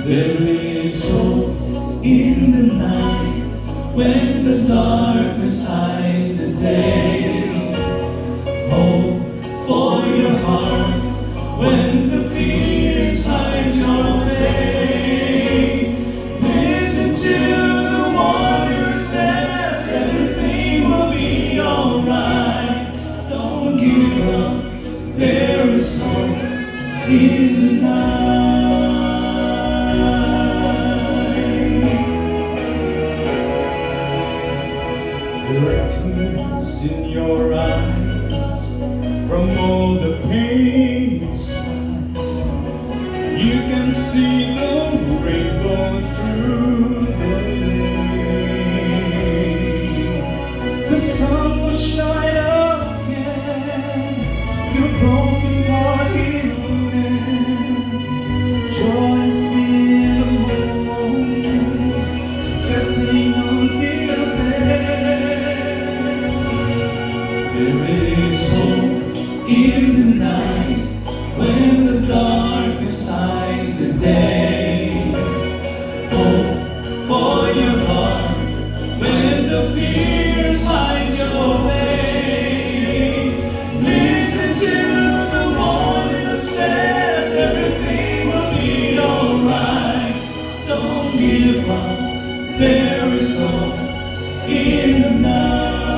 There is hope in the night when the darkness hides the day. Hope for your heart when the fears hide your faith. Listen to the one who says everything will be alright. Don't give up, there is hope in the night.Tears in your eyes from all the pain inside. You can see the rainbow through the rain. The sun will shine again. Your broken heart will mend. Joy is in the moment. Just hang on till then.There is hope in the night when the darkness hides the day. Hope for your heart when the fears hide your faith. Listen to the one who says everything will be alright. Don't give up, there is hope in the night.There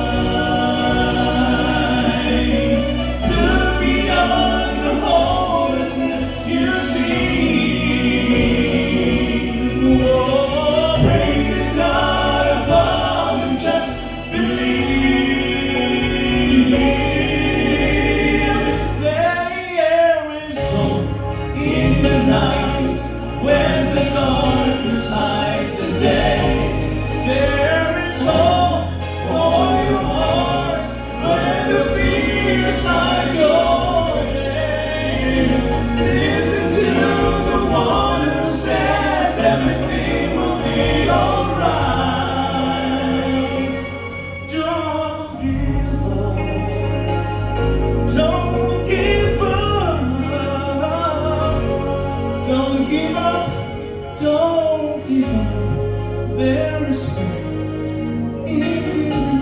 is hope in the night.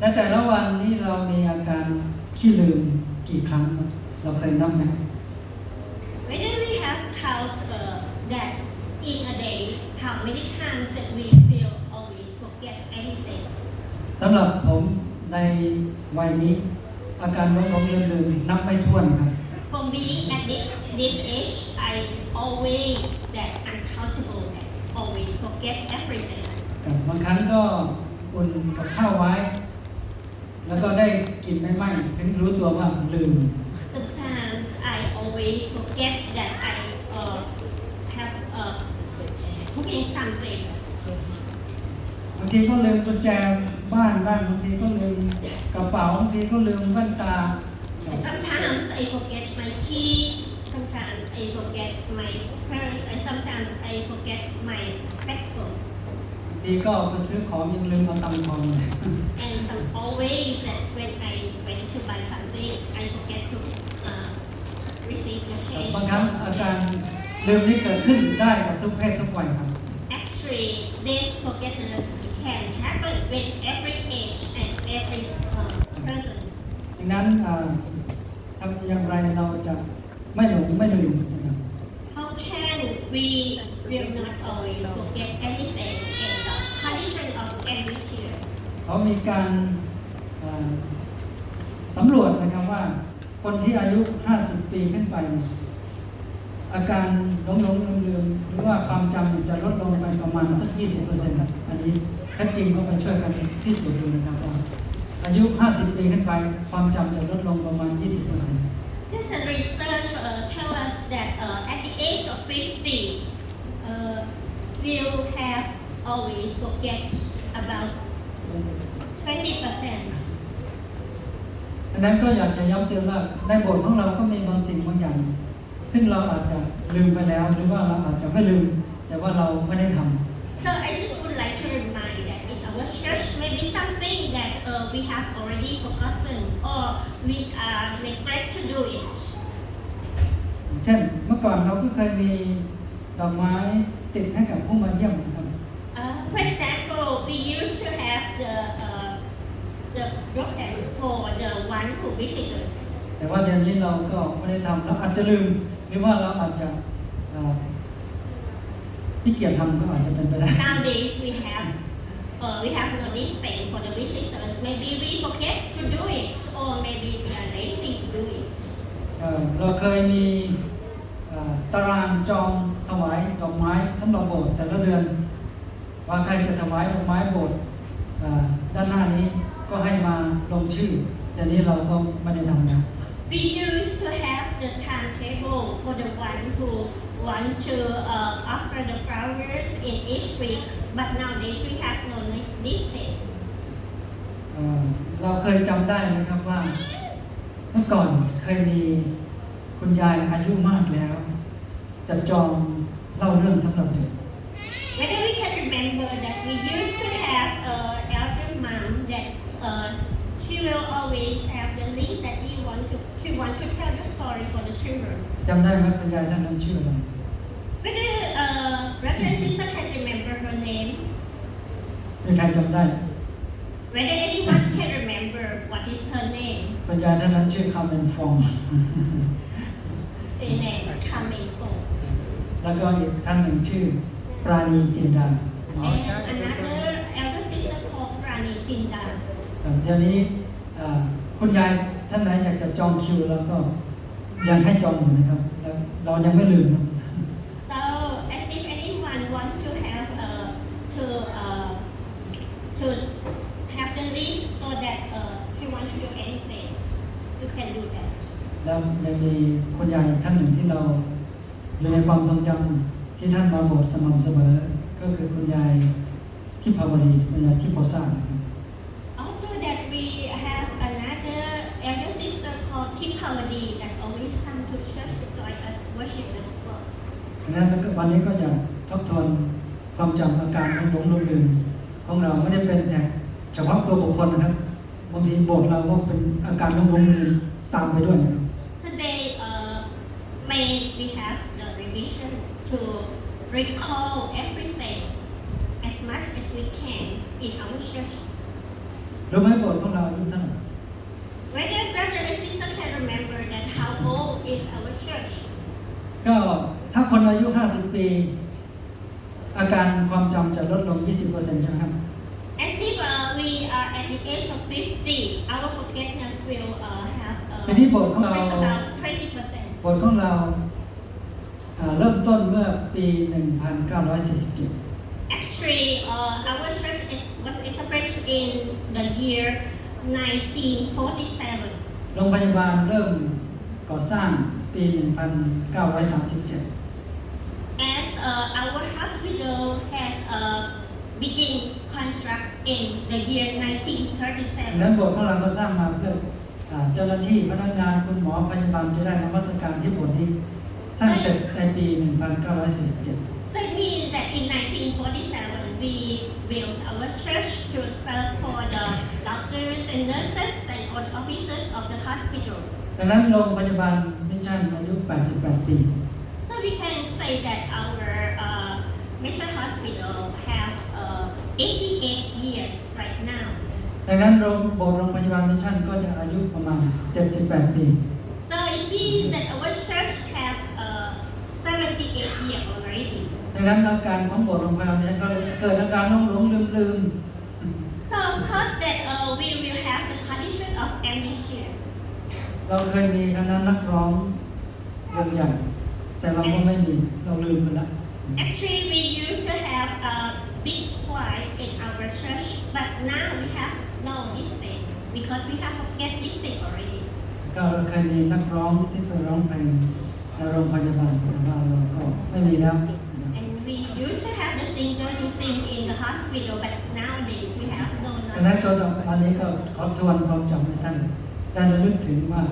ในแต่ละวันนี้เรามีอาการขี้ลืมกี่ครั้งเราเคยนับไหม Whether we have count that in a day how many times that we feel always forget anything สำหรับผมในวัยนี้อาการหลงลืมนับไม่ถ้วนครับ For me at this age I always that uncountable that always forget everything บางครั้งก็อุ่นกับข้าวไว้แล้วก็ได้กินไม่ไหม้ถึงรู้ตัวว่าลืม Sometimes I always forget that I have cooking something บางทีก็ลืมกุญแจบ้านบางทีก็ลืมกระเป๋าบางทีก็ลืมแว่นตา Sometimes I forget my key sometimes I forget my purse and sometimes I forget my spectacles บางทีก็ไปซื้อของยังลืมเอาตังค์ทอนเลย And some always that when I went to buy something, I forget to receive the change. บางครั้งอาการลืมนี้เกิดขึ้นได้กับทุกเพศทุกวัยครับ Actually, this forgetfulness can happen with every age and every person. ดังนั้นทำอย่างไรเราจะไม่หลงไม่ลืมนะครับ How can we will not always forget anything in the condition of every year? เขามีการสำรวจนะครับว่าคนที่อายุ50 ปีขึ้นไป อาการหลงๆลืมๆหรือว่าความจำจะลดลงไปประมาณสัก 20% ครับอันนี้ถ้าจริงก็ไปช่วยกันพิสูจน์ดูนะครับว่าอายุ 50 ปีขึ้นไปความจำจะลดลงประมาณ 20% Recent research tell us that at the age of 50, we'll have always forget about 20%. อันนั้นก็อยากจะย้ำเตือนว่าในบทของเราก็มีบางสิ่งบางอย่างซึ่งเราอาจจะลืมไปแล้วหรือว่าเราอาจจะไม่ลืมแต่ว่าเราไม่ได้ทำ So I just would like to remind that in our church maybe something that we have already forgotten or we neglect to do it. เช่นเมื่อก่อนเราก็เคยมีดอกไม้ติดให้กับผู้มาเยี่ยมนะครับ For example, we used to have the present for the one who visit us. แต่ว่าเดี๋ยวนี้เราก็ไม่ได้ทำแล้วอาจจะลืมหรือว่าเราอาจจะขี้เกียจทำก็อาจจะเป็นไปได้ Nowadays we have no this thing for the visitors. Maybe we forget to do it or maybe we are lazy to do it. เราเคยมีตารางจองถวายดอกไม้สำหรับโบสถ์แต่ละเดือนว่าใครจะถวายดอกไม้โบสถ์ด้านหน้านี้ก็ให้มาลงชื่อแต่นี้เราก็ไม่ได้ทำนะ We used to have the timetable for the one who want to offer the flowers in each week, but nowadays we have no this thing. เราเคยจำได้ไหมครับว่าเมื่อก่อนเคยมีคุณยายอายุมากแล้วจะจองเล่าเรื่องสำหรับเด็ก Whether we can remember that we used to have elder mom that she will always have the list that she want to tell the story for the children. จำได้ไหมคุณยายท่านนั้นชื่ออะไร Whether brother and sister can remember her name. มีใครจำได้ Whether anyone can remember what is her name. คุณยายท่านนั้นชื่อคาร์เมนฟอง The name coming from. แล้วก็อีกท่านหนึ่งชื่อปราณีจินดา And another elder sister called Rani Jinda. เดี๋ยวนี้คุณยายท่านไหนอยากจะจองคิวแล้วก็ยังให้จองอยู่นะครับแล้วเรายังไม่ลืมนะ So as if anyone want to have to have the list so that she want to do anything, you can do that. แล้วยังมีคุณยายท่านหนึ่งที่เราอยู่ในความทรงจำที่ท่านมาโบสถ์สม่ำเสมอก็คือคุณยายที่ภาวดีคุณยายที่โพสร้างนะครับ Also that we have another elder sister called Tipawadi that always come to church to join us worship the Lord. ดังนั้นวันนี้ก็จะทบทวนความจำอาการหลงลืมของเราไม่ได้เป็นแต่เฉพาะตัวบุคคลนะครับบางทีโบสถ์เราก็เป็นอาการหลงลืมตามไปด้วยนะครับ Today may we have the revision to recall everything as much as we can in our church. รู้ไหมโบสถ์ของเราอายุเท่าไหร่ Whether brother and sister can remember that how old is our church? ก็ถ้าคนอายุ50ปีอาการความจำจะลดลง 20% ใช่ไหมครับ As if we are at the age of 50, our forgetfulness will have about 20%. บทของเราเริ่มต้นเมื่อปี 1947 Actually, our church was established in the year 1947. โรงพยาบาลเริ่มก่อสร้างปี 1937 As our hospital has begin construct in the year 1937. นั้นโบสถ์ของเราก็สร้างมาเพื่อเจ้าหน้าที่พนักงานคุณหมอพยาบาลจะได้นมัสการที่โบสถ์นี้สร้างเสร็จในปี 1947 So it means that in 1947 we built our church to serve for the doctors and nurses and all the officers of the hospital. ดังนั้นโรงพยาบาลมิชชั่นอายุ 88 ปี So we can say that our mission hospital have 88 years right now. ดังนั้นโรงพยาบาลมิชชั่นก็จะอายุประมาณ 78 ปี So it means that our church have 78 years already. ดังนั้นอาการของโรงพยาบาลมิชชั่นก็เกิดอาการหลงลืม So of course that we will have the condition of amnesia. เราเคยมีคณะนักร้องวงใหญ่ แต่เราก็ไม่มีเราลืมไปแล้ว Actually, we used to have a big flag in our church, but now we have no this thing because we have forget this thing already. ก็เคยมีนักร้องที่ไปร้องเพลงในโรงพยาบาลแต่ว่าเราก็ไม่มีแล้ว And we used to have the singers who sing in the hospital, but nowadays we have no. ดังนั้นก็วันนี้ก็ขอทวนความจำให้ท่านได้ระลึกถึงว่า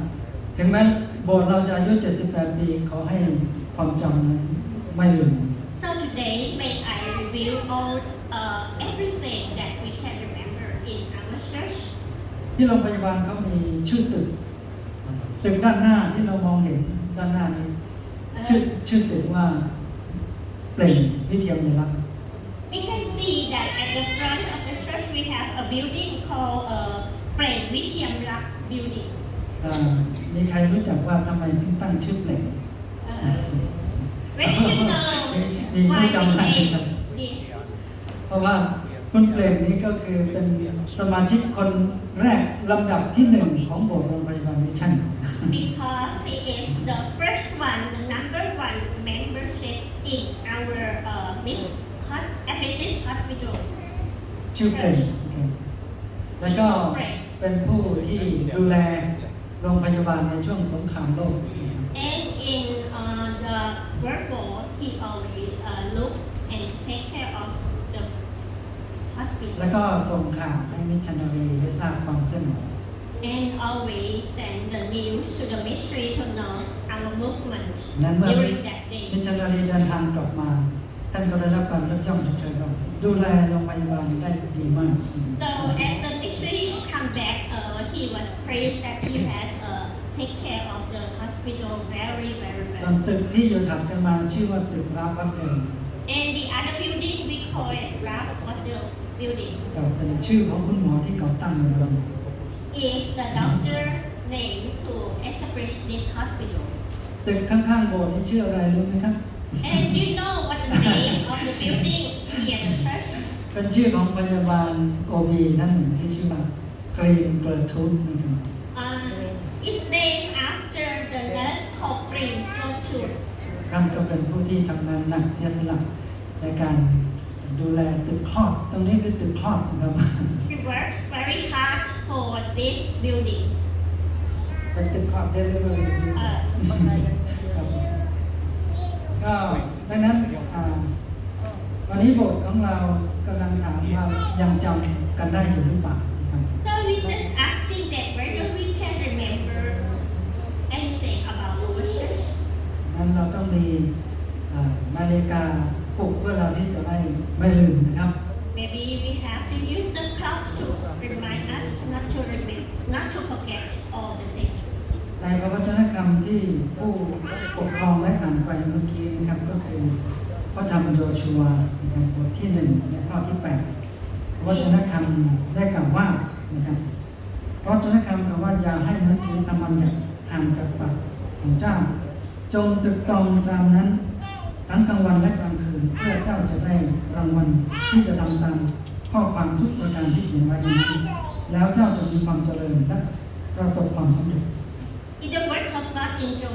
ถึงแม้โบสถ์เราจะอายุ78 ปีขอให้ความจำนั้นไม่ลืม So today, may I review all everything that we can remember in our church. ที่โรงพยาบาลเขามีชื่อตึกด้านหน้าที่เรามองเห็นด้านหน้านี้ชื่อตึกว่าเปล่งวิทยาลักษณ์ We can see that at the front of the church we have a building called Prem Vityam Rak Building. มีใครรู้จักว่าทำไมถึงตั้งชื่อเปล่ง Where do you know มีผู้ why จำ we ได้ name ครับ this? เพราะว่าคุณเปล่งนี้ก็คือเป็นสมาชิกคนแรกลำดับที่1ของโบสถ์โรงพยาบาลมิชชั่น Because he is the first one, the number one membership in our Adventist hospital. ชื่อเปล่งแล้วก็เป็นผู้ที่ดูแลโรงพยาบาลในช่วงสงครามโลก And in the World War, he always look and take care of the แล้ว hospital. ก็ส่งข่าวให้มิชชันนารีได้ทราบความเคลื่อนไหว And always send the news to the ministry to know our movement นั้นเมื่อ during that มิช day. ชันนารีเดินทางกลับมาท่านก็ได้รับการยกย่องชมเชยว่าดูแลโรงพยาบาลได้ดีมาก So as the missionaries come back, he was praised that he had take care of the hospital very, very ส่วน well. ตึกที่อยู่ถัดกันมาชื่อว่าตึกราฟวัดเดิม And the other building we call it Ralph Hotel Building. ก็เป็นชื่อของคุณหมอที่ก่อตั้งโรงพยาบาล Is the doctor name to establish this hospital. ตึกข้างๆโบสถ์นี่ชื่ออะไรรู้ไหมครับ And do you know what the name of the building here at the church? เป็นชื่อของพยาบาลโอบีท่านหนึ่งที่ชื่อว่ากรีนเกอร์ทูธนะครับ It's named after the nurse called Prim Gertrude. ท่านก็เป็นผู้ที่ทำงานหนักเสียสละในการดูแลตึกคลอดตรงนี้คือตึกคลอดนะครับ She works very hard for this building. เป็นตึกคลอดได้เรื่อยๆครับก็ดังนั้นวันนี้โบสถ์ของเรากำลังถามว่ายังจำกันได้อยู่หรือเปล่านะครับ So we just asking that whether we can remember anything about our church. นั้นเราต้องมีนาฬิกาปลุกเพื่อเราที่จะได้ไม่ลืมนะครับ Maybe we have to use the clock to remind us not to forget all the things. ในพระวจนะคำที่ผู้ปกครองได้อ่านไปเมื่อกี้นะครับก็คือพระธรรมโยชูวานะครับบทที่1ในข้อที่8พระวจนะคำได้กล่าวว่านะครับพระวจนะคำกล่าวว่าอย่าให้หนังสือธรรมบัญญัติห่างจากปากของเจ้าจงตรึกตรองตามนั้นทั้งกลางวันและกลางคืนเพื่อเจ้าจะได้รางวัลที่จะทำตามข้อความทุกประการที่เขียนไว้ในนั้นแล้วเจ้าจะมีความเจริญและประสบความสำเร็จIn the words of God in Job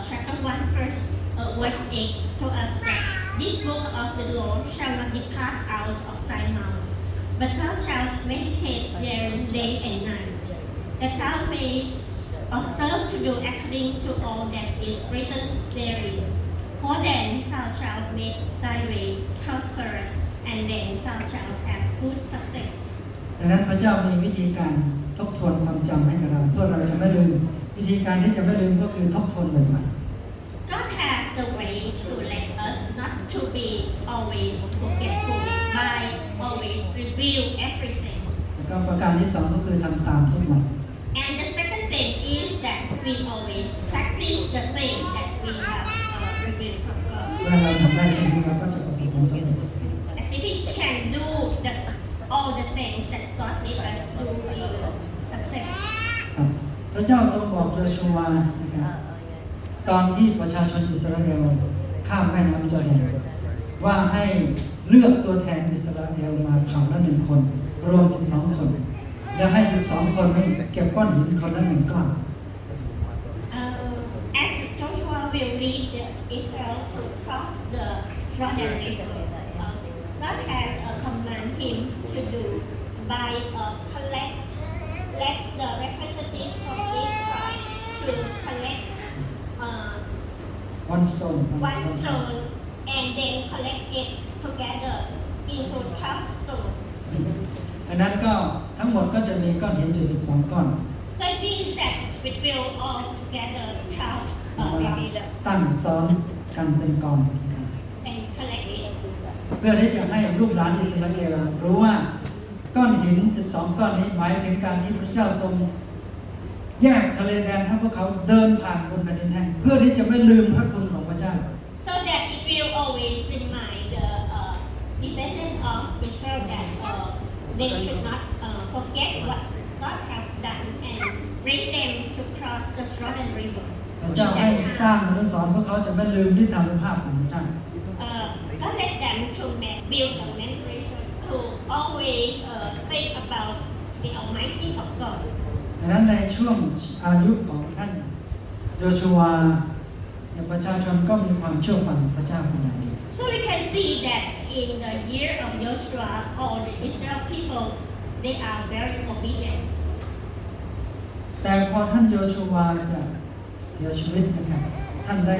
chapter 1 verse 8 told us that this book of the law shall not depart out of thy mouth, but thou shalt meditate therein day and night, that thou mayest observe to do according to all that is written therein. For then thou shalt make thy way prosperous, and then thou shalt have good success. ดังนั้นพระเจ้ามีวิธีการทบทวนความจำให้กับเราเพื่อเราจะไม่ลืมวิธีการที่จะไม่ลืมก็คือทบทวนบ่อยๆ God has the way to let us not to be always forgetful by always review everything. แล้วก็ประการที่2ก็คือทำตามทุกวัน And the second thing is that we always practice the thing that we have reviewed from เมื่อ God. เราทำได้เช่นนี้เราก็จะประสบความสำเร็จ As if we can do all the things that God made us do, we will success. ครับพระเจ้าทรงบอกโยชูวานะครับตอนที่ประชาชนอิสราเอลข้ามแม่น้ำจอร์แดนว่าให้เลือกตัวแทนอิสราเอลมาเผ่าละ1คนรวม12คนแล้วให้12คนนี้เก็บก้อนหินคนละ1ก้อน As Joshua will lead Israel to cross the Jordan River. God has commanded him to do by collect let the representative of Israel to collect one stone one stone and then collect it together into 12 stones. อันนั้นก็ทั้งหมดก็จะมีก้อนหินอยู่12ก้อน So it means that it will all together 12 ตั้งซ้อนกันเป็นกองนะครับ and collect it. เพื่อที่จะให้ลูกหลานอิสราเอลรู้ว่าก้อนหิน12ก้อนนี้หมายถึงการที่พระเจ้าทรงแยกทะเลแดงให้พวกเขาเดินผ่านบนแผ่นดินแห้งเพื่อที่จะไม่ลืมพระคุณของพระเจ้า So that it will always remind the descendants of Israel that they should not forget what God has done and bring them to cross the Jordan River. พระเจ้าให้สร้างอนุสรณ์พวกเขาจะไม่ลืมฤทธานุภาพของพระเจ้า God let them to build a memory to always think about the Almighty of God. ดังนั้นในช่วงอายุของท่านโยชูวาประชาชนก็มีความเชื่อฟังพระเจ้าเป็นอย่างดี So we can see that in the year of Joshua, all the Israel people, they are very obedient. แต่พอท่านโยชูวาจะเสียชีวิตนะครับท่านได้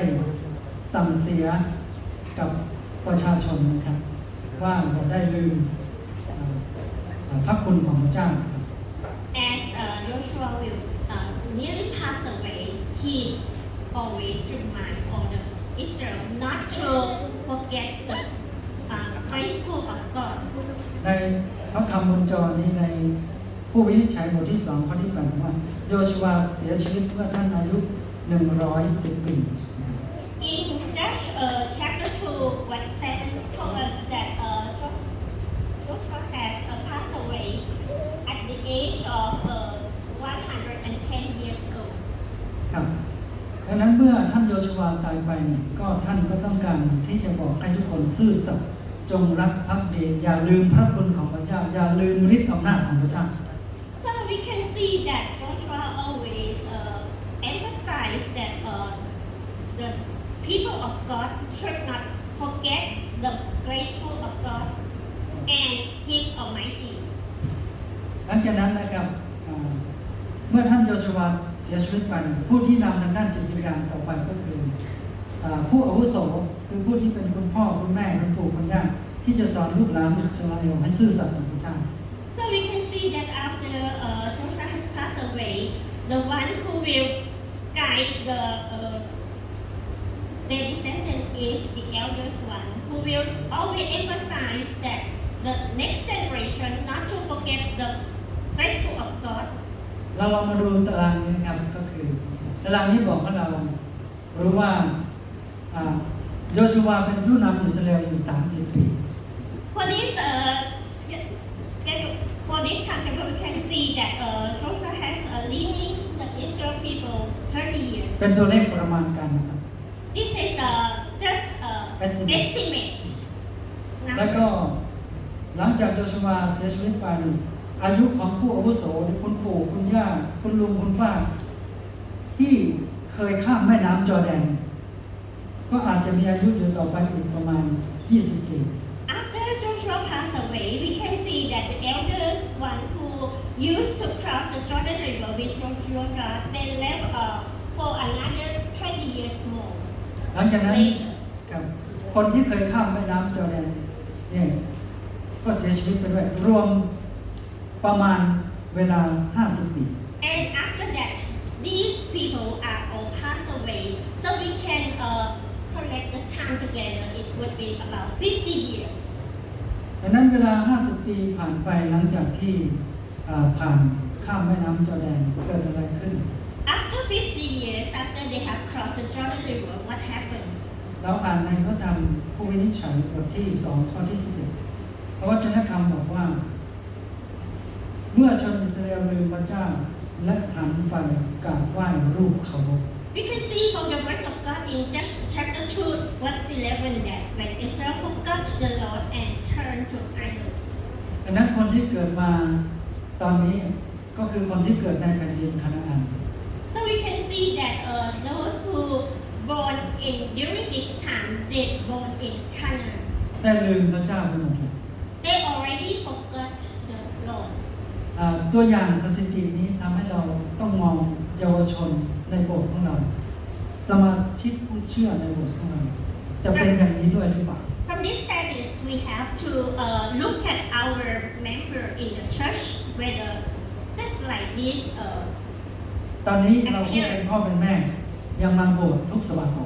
สั่งเสียกับประชาชนนะครับว่าจะได้ลืมพระคุณของพระเจ้าครับ As Joshua will nearly pass away, he always remind all the Israel not to forget the priesthood of God. ในพระคำบนจอนี้ในผู้วินิจฉัยบทที่2ข้อที่8ว่าโยชูวาเสียชีวิตเมื่อท่านอายุ110 ปี In chapter 2, verse 7 told us that Joshua has passed away at the age of 110 years old. ครับดังนั้นเมื่อท่านโยชูวาตายไปเนี่ยก็ท่านก็ต้องการที่จะบอกให้ทุกคนซื่อสัตย์จงรักภักดีอย่าลืมพระคุณของพระเจ้าอย่าลืมฤทธิ์อำนาจของพระเจ้า So we can see that Joshua always emphasized that the people of God should not forget the graceful of God and His Almighty. หลังจากนั้นนะครับเมื่อท่านโยชูวาเสียชีวิตไปผู้ที่นำทางด้านจิตวิญญาณต่อไปก็คือผู้อาวุโสคือผู้ที่เป็นคุณพ่อคุณแม่คุณปู่คุณย่าที่จะสอนลูกหลานอิสราเอลให้ซื่อสัตย์ต่อพระเจ้า So we can see that after Joshua has passed away, the one who will guide their descendants is the eldest one, who will always emphasize that the next generation not to forget the priesthood of God. เราลองมาดูตารางนี้นะครับก็คือตารางนี้บอกให้เรารู้ว่าโยชูวาเป็นผู้นำอิสราเอลอยู่30 ปี For this schedule, for this timetable, we can see that Joshua has leading the Israel people 30 years. เป็นตัวเลขประมาณการนะครับ This is just estimate. แล้วก็หลังจากโยชูวาเสียชีวิตไปอายุของผู้อาวุโสคุณปู่คุณย่าคุณลุงคุณป้าที่เคยข้ามแม่น้ำจอร์แดนก็อาจจะมีอายุอยู่ต่อไปอีกประมาณ20 ปี After Joshua passed away, we can see that the elders one who used to cross the Jordan River with Joshua, they lived for another 20 years more. หลังจากนั้นครับคนที่เคยข้ามแม่น้ำจอร์แดนเนี่ยก็เสียชีวิตไปด้วยรวมประมาณเวลา50 ปี And after that, these people are all passed away. So we can collect the time together. It would be about 50 years. ดังนั้นเวลา50 ปีผ่านไปหลังจากที่ผ่านข้ามแม่น้ำจอร์แดนเกิดอะไรขึ้น After 50 years, after they have crossed the Jordan River, what happened? เราอ่านในพระธรรมผู้วินิจฉัยบทที่2ข้อที่11พระวจนะธรรมบอกว่าเมื่อชนอิสราเอลลืมพระเจ้าและหันไปกราบไหว้รูปเคารพ We can see from the word of God in chapter 2, verse 11 that when Israel forgot the Lord and turned to idols. ดังนั้นคนที่เกิดมาตอนนี้ก็คือคนที่เกิดในแผ่นดินคานาอัน So we can see that those who born in during this time, they born in Canaan. ได้ลืมพระเจ้าไปหมดเลย They already forgot the Lord. ตัวอย่างสถิตินี้ทำให้เราต้องมองเยาวชนในโบสถ์ของเราสมาชิกผู้เชื่อในโบสถ์ของเราจะเป็นอย่างนี้ด้วยหรือเปล่า From this studies, we have to look at our member in the church, whether just like this ตอนนี้เราผู้เป็นพ่อเป็นแม่ยังมาโบสถ์ทุกสวาโต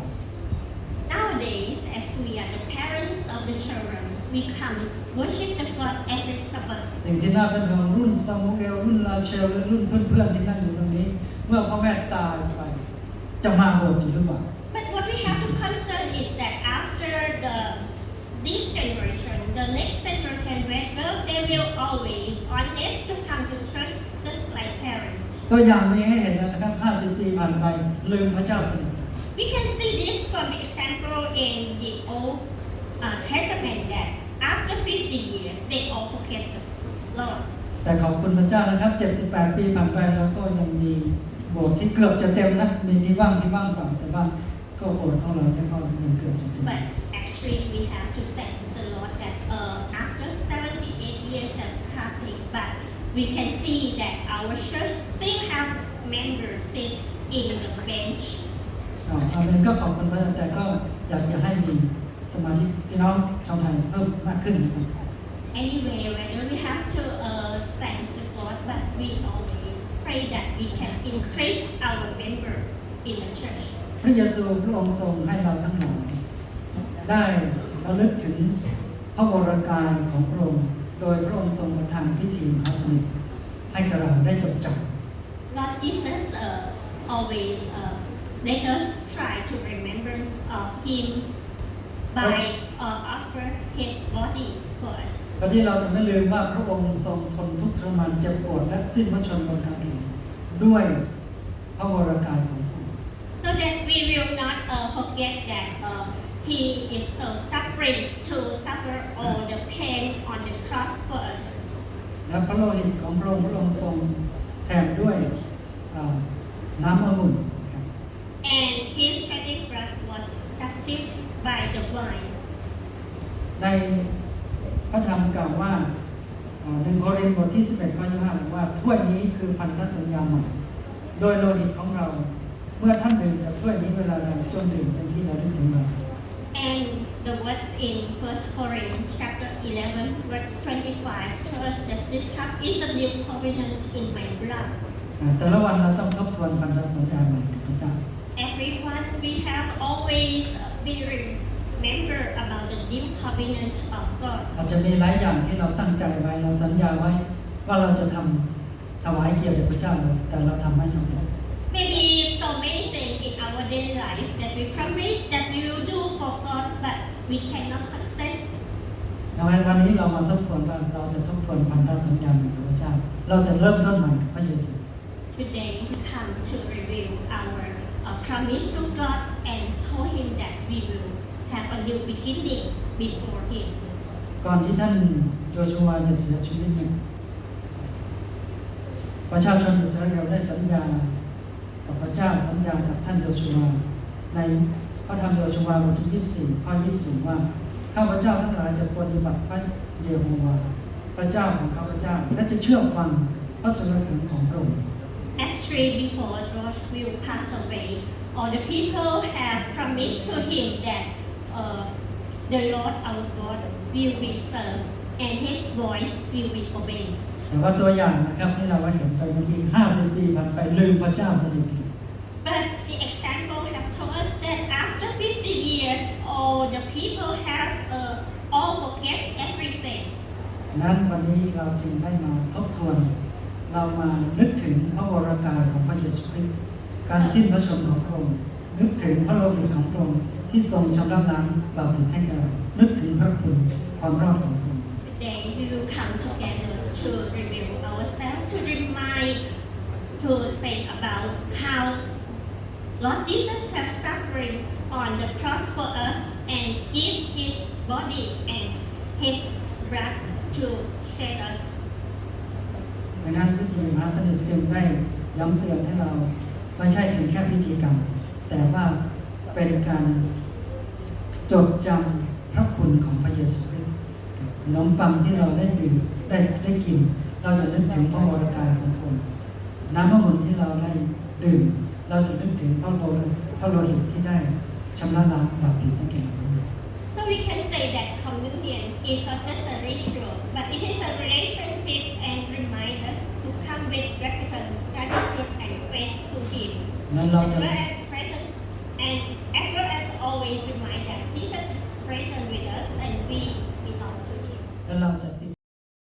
nowadays, as we are the parents of the children, we come worship the God every Sabbath. สิ่งที่น่าเป็นห่วงรุ่นซามูเอลรุ่นราเชลและรุ่นเพื่อนๆที่นั่งอยู่ตรงนี้ เมื่อพ่อแม่ตายไปจะมาโบสถ์อยู่หรือเปล่า But what we have to concern is that after this generation, the next generation, whether they will always honest to come to church just like parents. ตัวอย่างมีให้เห็นแล้วนะครับ50 ปีผ่านไปลืมพระเจ้าสนิท We can see this from example in the Old Testament that after 50 years, they all forget the Lord. แต่ขอบคุณพระเจ้านะครับ78 ปีผ่านไปแล้วก็ยังมีโบสถ์ที่เกือบจะเต็มนะมีที่ว่างเปล่าแต่ว่าก็โบสถ์ของเราเนี่ยก็ยังเกือบจะเต็ม But actually, we have to thank the Lord that after 78 years of passing, but we can see that our church still have members sit in the bench. อาเมนก็ขอบคุณพระเจ้าแต่ก็อยากจะให้มีสมาชิกพี่น้องชาวไทยเพิ่มมากขึ้นนะครับ Anyway, whether we have to thank the God, but we always pray that we can increase our member in the church. พระเยซูพระองค์ทรงให้เราทั้งหลายได้ระลึกถึงพระวรกายของพระองค์โดยพระองค์ทรงประทานพิธีมหาสนิทให้กับเราได้จดจำ Lord Jesus always let us try to remember of Him by offer His body for us. เพื่อที่เราจะไม่ลืมว่าพระองค์ทรงทนทุกข์ทรมานเจ็บปวดและสิ้นพระชนม์บนกางเขนด้วยพระวรกายของพระองค์ So that we will not forget that He is so suffering to suffer all the pain on the cross for us. และพระโลหิตของพระองค์ทรงแทนด้วยน้ำองุ่น And His shedding blood was substituted by the wine. ในพระธรรมกล่าวว่า1 โครินธ์บทที่11ข้อ25บอกว่าถ้วยนี้คือพันธสัญญาใหม่โดยโลหิตของเราเมื่อท่านดื่มจากถ้วยนี้เวลาใดจงดื่มเป็นที่ระลึกถึงเรา And the words in 1 Corinthians chapter 11 verse 25 tells us that this cup is a new covenant in my blood. แต่ละวันเราต้องทบทวนพันธสัญญาใหม่กับพระเจ้า Everyone, we have always been remember about the new covenant of God. อาจจะมีหลายอย่างที่เราตั้งใจไว้เราสัญญาไว้ว่าเราจะทำถวายเกียรติแด่พระเจ้าแต่เราทำไม่สำเร็จ Maybe so many things in our daily life that we promise that we will do for God, but we cannot success. ดังนั้นวันนี้เรามาทบทวนว่าเราจะทบทวนพันธสัญญาใหม่กับพระเจ้าเราจะเริ่มต้นใหม่กับพระเยซู Today we come to review our promise to God and told Him that we will have a new beginning before Him. ก่อนที่ท่านโยชูวาจะเสียชีวิตเนี่ยประชาชนอิสราเอลได้สัญญากับพระเจ้าสัญญากับท่านโยชูวาในพระธรรมโยชูวาบทที่24ข้อ24ว่าข้าพเจ้าทั้งหลายจะปฏิบัติพระเยโฮวาพระเจ้าของข้าพเจ้าและจะเชื่อฟังพระสุรเสียงของพระองค์ Actually, before George will pass away, all the people have promised to him that the Lord our God will be served and His voice will be obeyed. แต่ว่าตัวอย่างนะครับที่เราเห็นไปเมื่อกี้50 ปีผ่านไปลืมพระเจ้าสนิท But the example have told us that after 50 years, all the people have all forget everything. นั้นวันนี้เราจึงได้มาทบทวนเรามานึกถึงพระวรกายของพระเยซูคริสต์การสิ้นพระชนม์ของพระองค์นึกถึงพระโลหิตของพระองค์ที่ทรงชำระล้างบาปผิดให้แก่เรานึกถึงพระคุณความรอดของพระองค์ Today we will come together to review ourselves, to remind, to think about how Lord Jesus has suffering on the cross for us and give His body and His blood to save us. ดังนั้นพิธีมหาสนิทจึงได้ย้ำเตือนให้เราไม่ใช่เพียงแค่พิธีกรรมแต่ว่า เป็นการจดจำพระคุณของพระเยซูคริสต์ขนมปังที่เราได้ดื่มได้กิน เราจะนึกถึงพระวรกายของพระองค์น้ำพระบุญที่เราได้ดื่ม เราจะนึกถึงพระโลหิตที่ได้ชำระล้างบาปผิดให้แก่เรา So we can say that communion is not just a ritual, but it is a relationship and remind us to come with repentance, gratitude and faith to Him. Nên lo As cho- well as